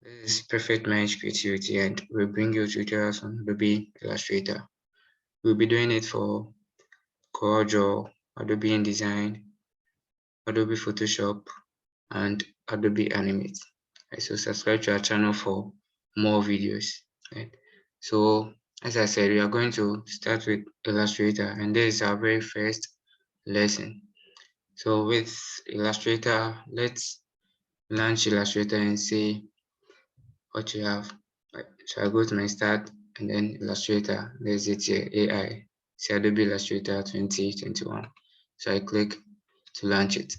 This is Perfect Mind Creativity, and we bring you tutorials on Adobe Illustrator. We'll be doing it for CorelDRAW, Adobe InDesign, Adobe Photoshop, and Adobe Animate. So subscribe to our channel for more videos. Right? So as I said, we are going to start with Illustrator, and this is our very first lesson. So with Illustrator, let's launch Illustrator and see what you have. Right. So I go to my start and then Illustrator. There's it here, AI. See Adobe Illustrator 2021. So I click to launch it.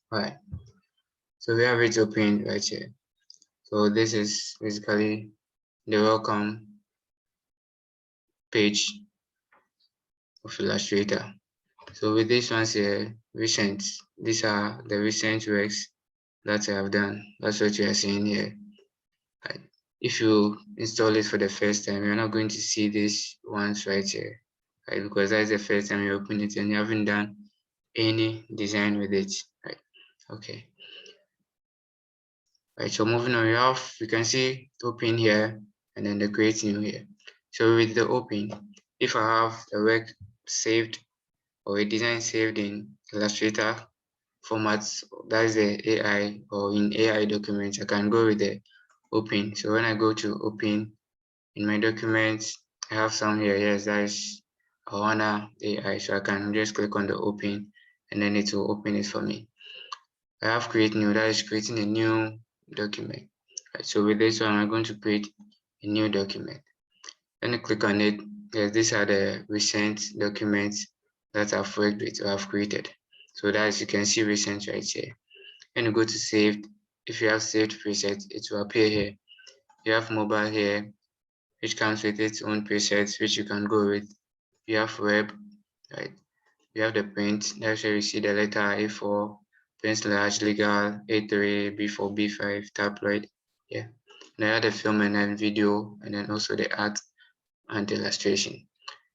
Right. So we have it open right here. So this is basically the welcome page of Illustrator. So with this ones here, recent, these are the recent works that I have done. That's what you are seeing here. Right. If you install it for the first time, you're not going to see these ones right here, right? Because that's the first time you open it and you haven't done any design with it, right? Okay. Right, so moving on, you can see open here and then the create new here. So with the open, if I have a work saved or a design saved in Illustrator formats, that is the AI or in AI documents, I can go with the open. So when I go to open in my documents, I have some here. Yes, that is Awana AI. So I can just click on the open and then it will open it for me. I have create new, that is creating a new document. Right, so with this one, I'm going to create a new document. Then I click on it. Yes, these are the recent documents that I've worked with or I've created. So that is, you can see recent right here. Then you go to saved. If you have saved presets, it will appear here. You have mobile here, which comes with its own presets, which you can go with. You have web, right? You have the print, that's where you see the letter A4, print large, legal, A3, B4, B5, tabloid, yeah. And I have the film and then video, and then also the art and illustration.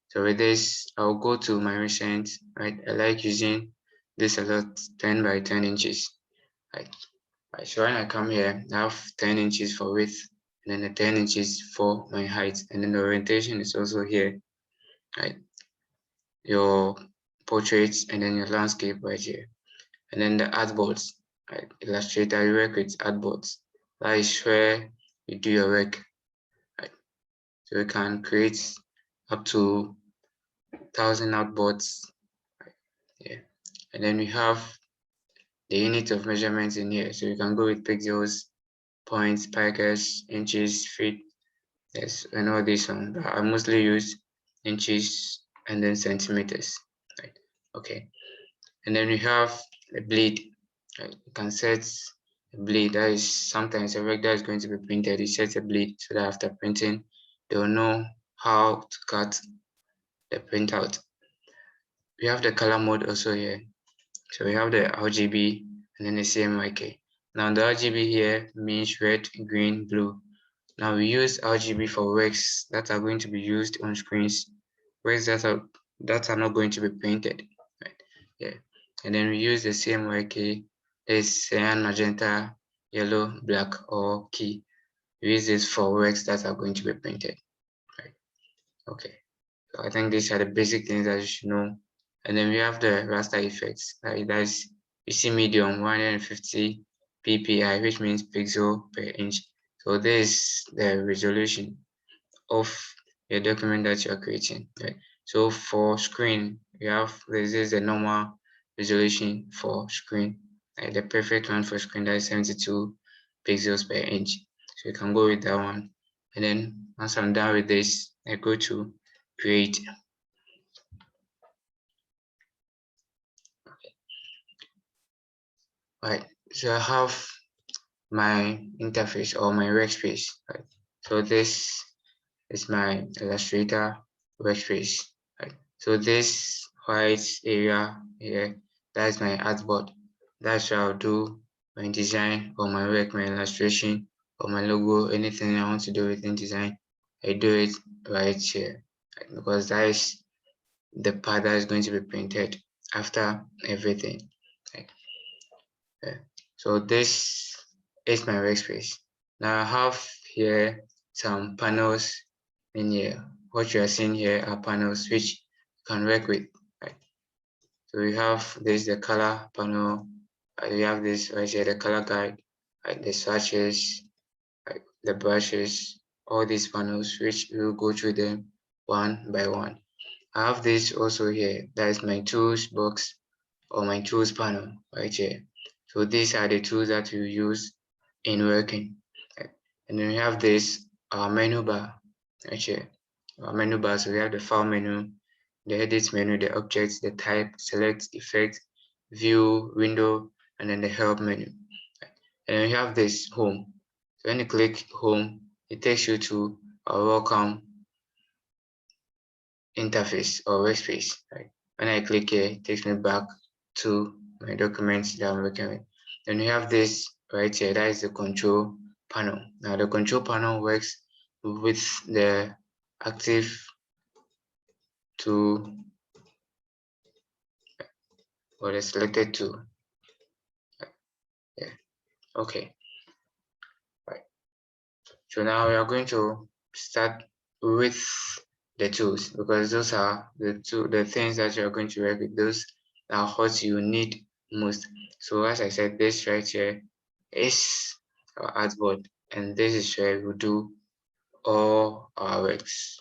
So with this, I'll go to my recent, right? I like using this a lot, 10 by 10 inches, right? Right, so when I come here, I have 10 inches for width, and then the 10 inches for my height, and then the orientation is also here, right? Your portraits and then your landscape right here. And then the artboards, right? Illustrator, you work with artboards. That is where you do your work, right? So you can create up to 1,000 artboards, right? Yeah. And then we have the unit of measurements in here. So you can go with pixels, points, picas, inches, feet. Yes, I know this one, but I mostly use inches and then centimeters, right? Okay. And then we have a bleed. Right? You can set a bleed. That is sometimes a work that is going to be printed. You set a bleed so that after printing, they will know how to cut the printout. We have the color mode also here. So we have the RGB and then the CMYK. Now the RGB here means red, green, blue. Now we use RGB for works that are going to be used on screens, works that are not going to be printed. Right? Yeah. And then we use the CMYK, is cyan, magenta, yellow, black, or key. We use this for works that are going to be printed. Right. Okay. So I think these are the basic things that you should know. And then we have the raster effects. Right? That's, you see medium 150 ppi, which means pixel per inch. So this is the resolution of your document that you're creating. Right? So for screen, you have, this is the normal resolution for screen. Right? The perfect one for screen, that is 72 pixels per inch. So you can go with that one. And then once I'm done with this, I go to create. Right, so I have my interface or my workspace. Right, so this is my Illustrator workspace. Right, so this white area here, that's my artboard. That's where I'll do my design or my work, my illustration or my logo, anything I want to do with InDesign, I do it right here, because that is the part that is going to be printed after everything. So this is my workspace. Now I have here some panels in here. What you are seeing here are panels which you can work with. Right? So we have this, the color panel. We have this right here, the color guide, right? The swatches, right? The brushes, all these panels, which we will go through them one by one. I have this also here. That is my tools box or my tools panel right here. So these are the tools that you use in working. Right? And then we have this menu bar right here. Our menu bar, so we have the file menu, the edit menu, the objects, the type, select, effect, view, window, and then the help menu. Right? And then we have this home. So when you click home, it takes you to our welcome interface or workspace. Right? When I click here, it takes me back to my documents that I'm working with. Then we have this right here, that is the control panel. Now the control panel works with the active tool or the selected tool. Yeah, okay, right. So now we are going to start with the tools, because those are the things that you're going to work with. Those are what you need most. So as I said, this right here is our artboard, and this is where we do all our works.